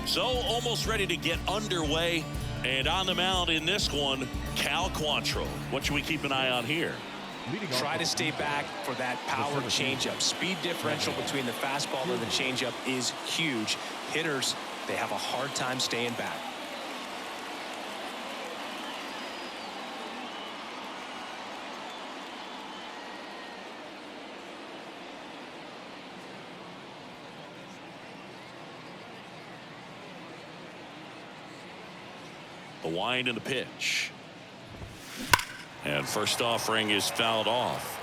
So almost ready to get underway. And on the mound in this one, Cal Quantrill. What should we keep an eye on here? Try to stay back for that power changeup. Speed differential between the fastball and the changeup is huge. Hitters, they have a hard time staying back. The wind and the pitch. And first offering is fouled off.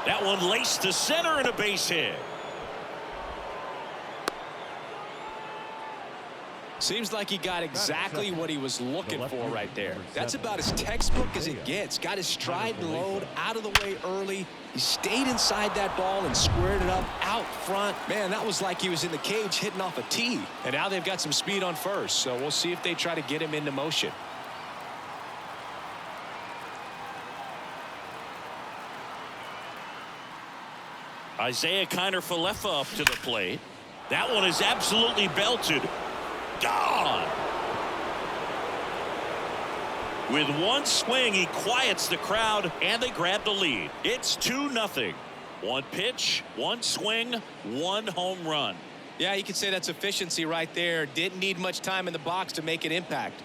That one laced to center and a base hit. Seems like he got exactly what he was looking for right there. That's about as textbook as it gets. Got his stride and load out of the way early. He stayed inside that ball and squared it up out front. Man, that was like he was in the cage hitting off a tee. And now they've got some speed on first, so we'll see if they try to get him into motion. Isaiah Kiner-Falefa up to the plate. That one is absolutely belted. Gone. With one swing, he quiets the crowd, and they grab the lead. It's 2-0. One pitch, one swing, one home run. Yeah, you could say that's efficiency right there. Didn't need much time in the box to make an impact.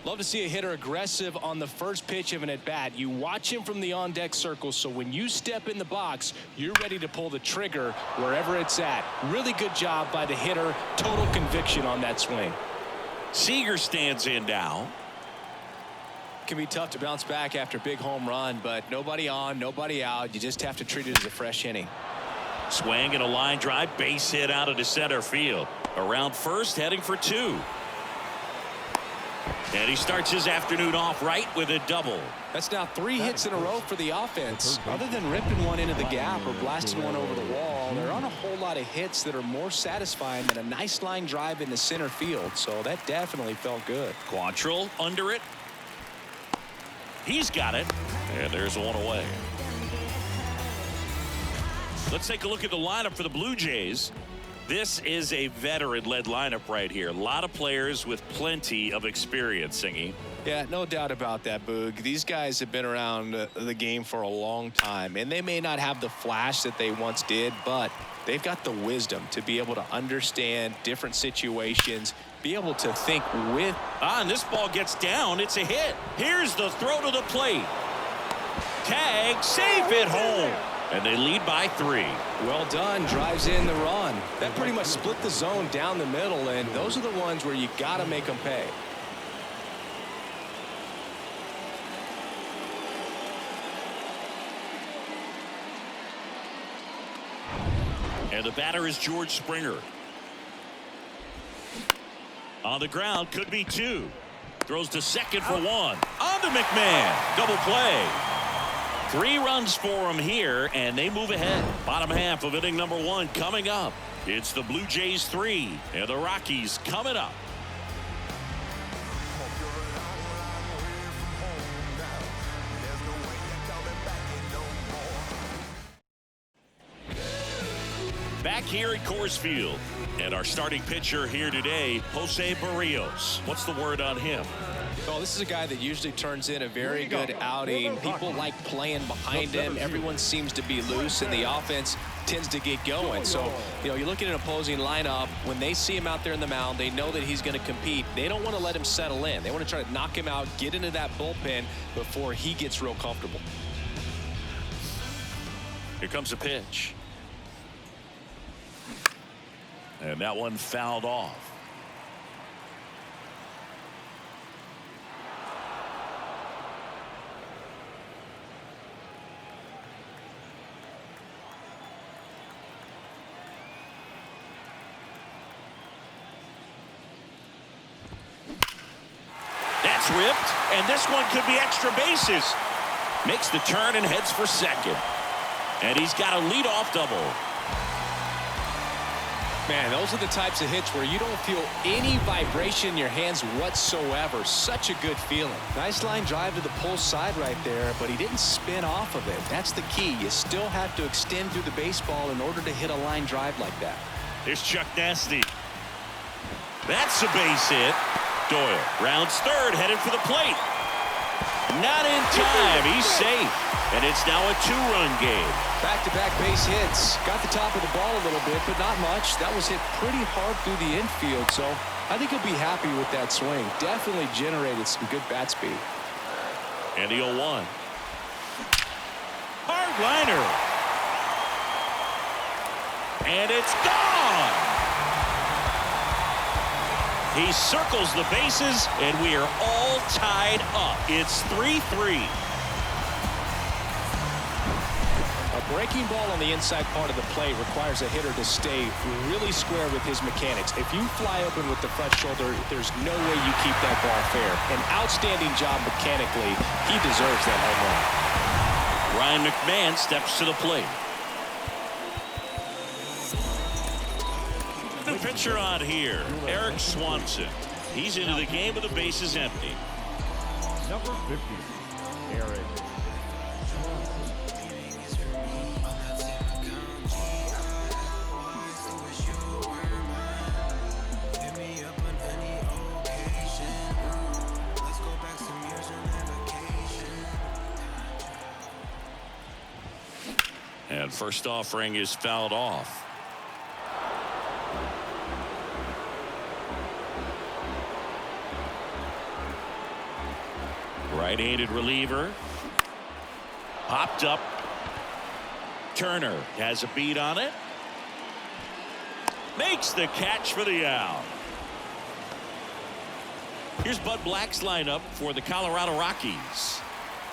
Love to see a hitter aggressive on the first pitch of an at-bat. You watch him from the on-deck circle, so when you step in the box, you're ready to pull the trigger wherever it's at. Really good job by the hitter. Total conviction on that swing. Seager stands in now. Can be tough to bounce back after a big home run, but nobody on, nobody out. You just have to treat it as a fresh inning. Swing and a line drive, base hit out into center field. Around first, heading for two. And he starts his afternoon off right with a double. That's now 3 hits in a row for the offense. Other than ripping one into the gap or blasting one over the wall, there aren't a whole lot of hits that are more satisfying than a nice line drive in the center field. So that definitely felt good. Quantrill under it. He's got it. And there's one away. Let's take a look at the lineup for the Blue Jays. This is a veteran-led lineup right here. A lot of players with plenty of experience, Singy. Yeah, no doubt about that, Boog. These guys have been around the game for a long time, and they may not have the flash that they once did, but they've got the wisdom to be able to understand different situations, be able to think with. And this ball gets down. It's a hit. Here's the throw to the plate. Tag, safe at home. And they lead by 3. Well done. Drives in the run. That pretty much split the zone down the middle, and those are the ones where you got to make them pay. And the batter is George Springer. On the ground, could be 2. Throws to second for 1. On to McMahon. Double play. 3 runs for him here, and they move ahead. Bottom half of inning number 1 coming up. It's the Blue Jays 3 and the Rockies coming up. Back here at Coors Field, and our starting pitcher here today, Jose Barrios. What's the word on him? Well, this is a guy that usually turns in a very good outing. People like playing behind him. Everyone seems to be loose, and the offense tends to get going. So, you look at an opposing lineup, when they see him out there in the mound, they know that he's going to compete. They don't want to let him settle in. They want to try to knock him out, get into that bullpen before he gets real comfortable. Here comes a pitch. And that one fouled off. That's ripped, and this one could be extra bases. Makes the turn and heads for second. And he's got a leadoff double. Man, those are the types of hits where you don't feel any vibration in your hands whatsoever. Such a good feeling. Nice line drive to the pull side right there, but he didn't spin off of it. That's the key. You still have to extend through the baseball in order to hit a line drive like that. Here's Chuck Nasty. That's a base hit. Doyle rounds third, headed for the plate. Not in time. He's safe. And it's now a two-run game. Back-to-back base hits. Got the top of the ball a little bit, but not much. That was hit pretty hard through the infield, so I think he'll be happy with that swing. Definitely generated some good bat speed. And the 0-1. Hard liner. And it's gone. He circles the bases, and we are all tied up. It's 3-3. A breaking ball on the inside part of the plate requires a hitter to stay really square with his mechanics. If you fly open with the front shoulder, there's no way you keep that ball fair. An outstanding job mechanically. He deserves that home run. Ryan McMahon steps to the plate. The pitcher on here, Eric Swanson. He's into the game with the bases empty. Number 50, Eric. And first offering is fouled off. Right-handed reliever. Popped up. Turner has a beat on it. Makes the catch for the out. Here's Bud Black's lineup for the Colorado Rockies.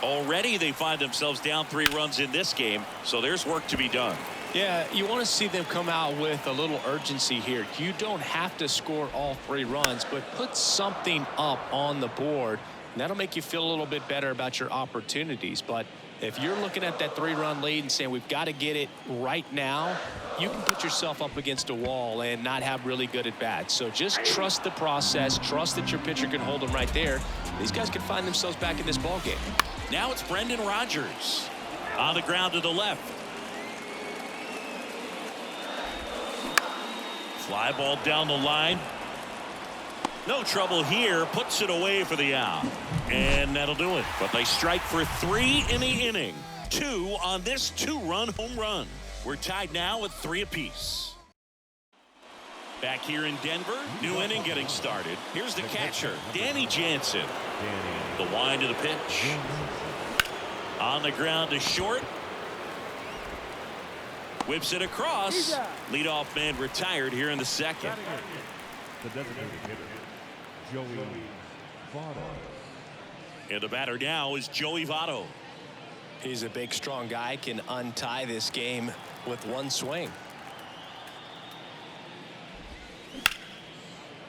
Already they find themselves down 3 runs in this game, so there's work to be done. Yeah, you want to see them come out with a little urgency here. You don't have to score all 3 runs, but put something up on the board. And that'll make you feel a little bit better about your opportunities. But if you're looking at that 3-run lead and saying we've got to get it right now, you can put yourself up against a wall and not have really good at bats. So just trust the process. Trust that your pitcher can hold them right there. These guys can find themselves back in this ball game. Now it's Brendan Rodgers on the ground to the left. Fly ball down the line. No trouble here. Puts it away for the out. And that'll do it. But they strike for 3 in the inning. 2 on this 2-run home run. We're tied now with 3 apiece. Back here in Denver, new inning getting started. Here's the catcher, Danny Jansen. The wind of the pitch. On the ground to short. Whips it across. Leadoff man retired here in the second. The designated hitter, Joey Votto. And the batter now is Joey Votto. He's a big, strong guy, can untie this game with 1 swing.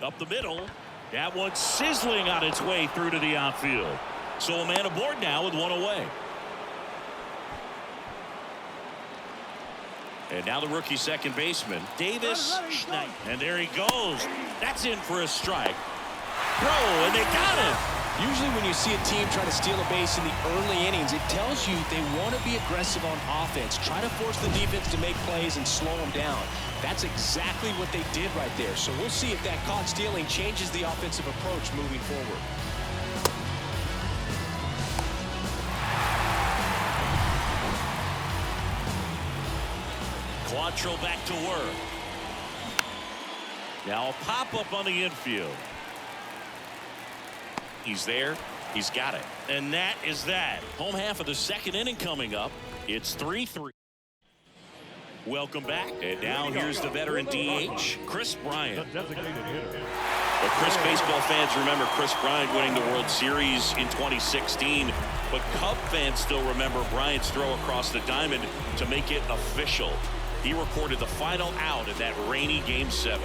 Up the middle. That one sizzling on its way through to the outfield. So a man aboard now with 1 away. And now the rookie second baseman, Davis Schneider. And there he goes. That's in for a strike. Throw, and they got him. Usually when you see a team try to steal a base in the early innings, it tells you they want to be aggressive on offense. Try to force the defense to make plays and slow them down. That's exactly what they did right there. So we'll see if that caught stealing changes the offensive approach moving forward. Quantrill back to work. Now a pop-up on the infield. He's there. He's got it. And that is that. Home half of the second inning coming up. It's 3-3. Welcome back. And now here's the veteran DH, Chris Bryant. The designated hitter. Well, Chris, baseball fans remember Chris Bryant winning the World Series in 2016. But Cub fans still remember Bryant's throw across the diamond to make it official. He recorded the final out in that rainy Game 7.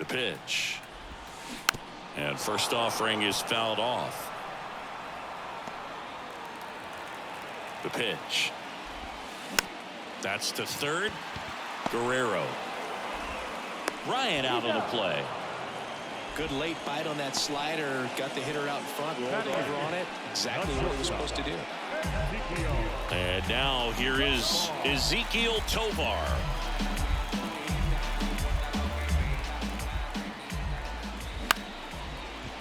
The pitch. And first offering is fouled off. The pitch. That's to third. Guerrero. Ryan out on the play. Good late bite on that slider. Got the hitter out in front. Rolled over on it. Exactly what it was supposed to do. And now here is Ezekiel Tovar.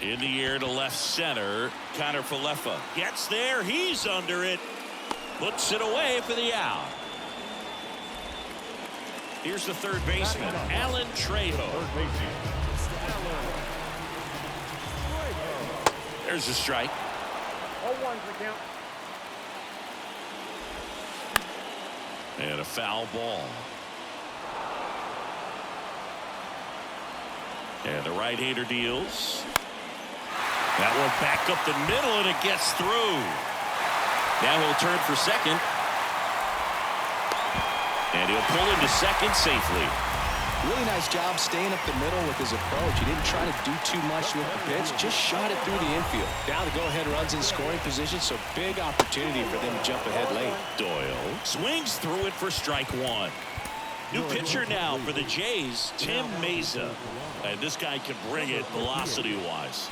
In the air to left center. Connor Falefa gets there. He's under it. Puts it away for the out. Here's the third baseman, Alan Trejo. There's a strike. 0-1's the count. And a foul ball. And the right-hander deals. That one back up the middle, and it gets through. Now he'll turn for second. And he'll pull into second safely. Really nice job staying up the middle with his approach. He didn't try to do too much with the pitch. Just shot it through the infield. Down to go-ahead runs in scoring position, so big opportunity for them to jump ahead late. Doyle swings through it for strike one. New pitcher now for the Jays, Tim Mesa. And this guy can bring it velocity-wise.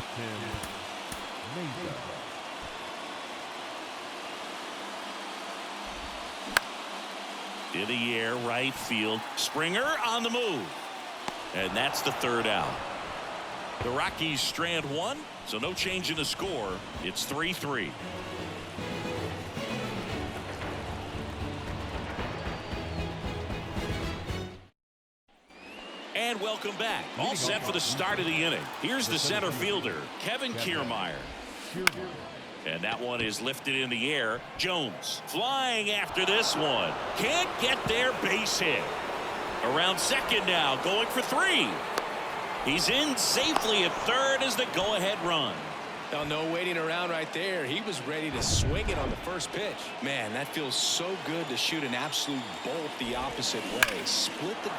In the air, right field. Springer on the move. And that's the third out. The Rockies strand one, so no change in the score. It's 3-3. And welcome back. All set for the start of the inning. Here's the center fielder, Kevin Kiermaier. And that one is lifted in the air. Jones flying after this one. Can't get there, base hit. Around second now, going for three. He's in safely at third as the go-ahead run. Now, no waiting around right there. He was ready to swing it on the first pitch. Man, that feels so good to shoot an absolute bolt the opposite way. Split the...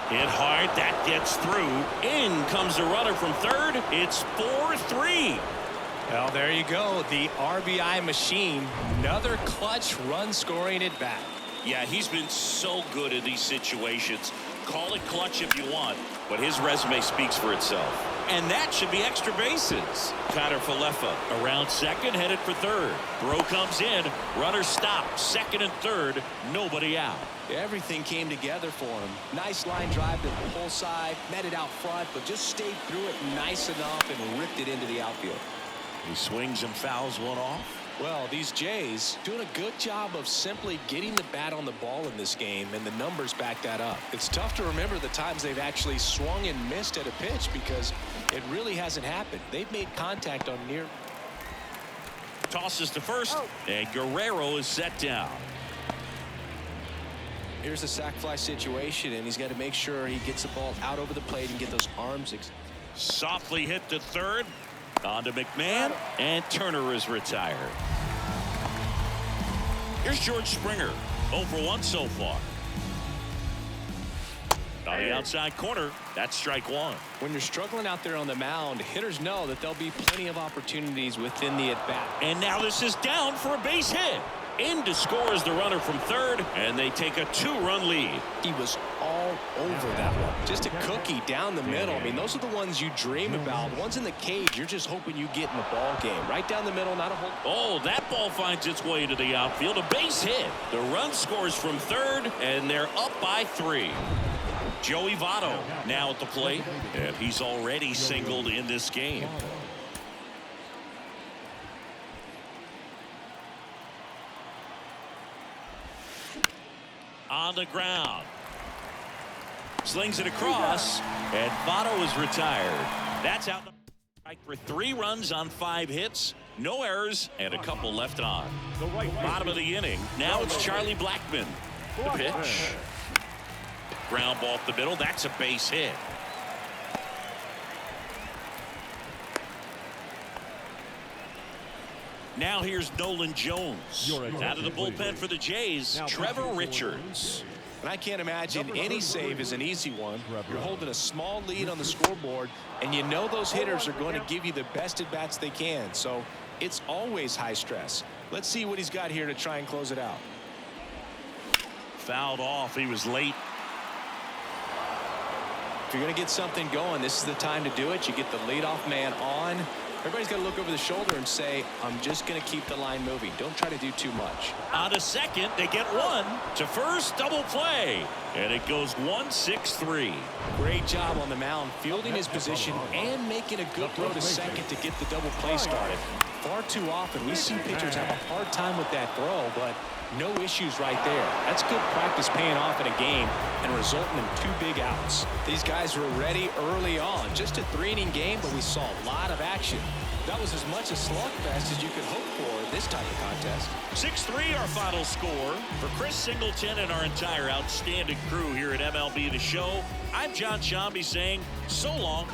Hit hard, that gets through. In comes the runner from third. It's 4-3. Well, there you go. The RBI machine. Another clutch run scoring at bat. Yeah, he's been so good in these situations. Call it clutch if you want, but his resume speaks for itself. And that should be extra bases. Connor Falefa around second, headed for third. Throw comes in. Runner stopped. Second and third. Nobody out. Everything came together for him. Nice line drive to the pull side. Met it out front, but just stayed through it nice enough and ripped it into the outfield. He swings and fouls one off. Well, these Jays doing a good job of simply getting the bat on the ball in this game, and the numbers back that up. It's tough to remember the times they've actually swung and missed at a pitch because it really hasn't happened. They've made contact on near. Tosses to first, and Guerrero is set down. Here's the sac fly situation, and he's got to make sure he gets the ball out over the plate and get those arms. Softly hit to third. On to McMahon, and Turner is retired. Here's George Springer, 0 for 1 so far. On the outside corner, that's strike one. When you're struggling out there on the mound, hitters know that there'll be plenty of opportunities within the at-bat. And now this is down for a base hit. In to score is the runner from third, and they take a 2-run lead. He was all over that one. Just a cookie down the middle. I mean, those are the ones you dream about. Ones in the cage, you're just hoping you get in the ball game. Right down the middle, not a whole... Oh, that ball finds its way into the outfield. A base hit. The run scores from third, and they're up by 3. Joey Votto now at the plate, and he's already singled in this game. On the ground. Slings it across, and Votto is retired. That's out for 3 runs on 5 hits, no errors, and a couple left on. Bottom of the inning. Now it's Charlie Blackmon. The pitch. Ground ball up the middle. That's a base hit. Now here's Nolan Jones. Out of the bullpen for the Jays, Trevor Richards. And I can't imagine any save is an easy one. You're holding a small lead on the scoreboard, and you know those hitters are going to give you the best at-bats they can. So it's always high stress. Let's see what he's got here to try and close it out. Fouled off. He was late. If you're going to get something going, this is the time to do it. You get the leadoff man on. Everybody's got to look over the shoulder and say, I'm just going to keep the line moving. Don't try to do too much. On to second. They get one. To first, double play. And it goes 1-6-3. Great job on the mound, fielding his position and making a good throw to second to get the double play started. Far too often, we see pitchers have a hard time with that throw, but no issues right there. That's good practice paying off in a game and resulting in 2 big outs. These guys were ready early on. Just a 3-inning game, but we saw a lot of action. That was as much a slugfest as you could hope for in this type of contest. 6-3 our final score. For Chris Singleton and our entire outstanding crew here at MLB The Show, I'm John Shambi saying so long.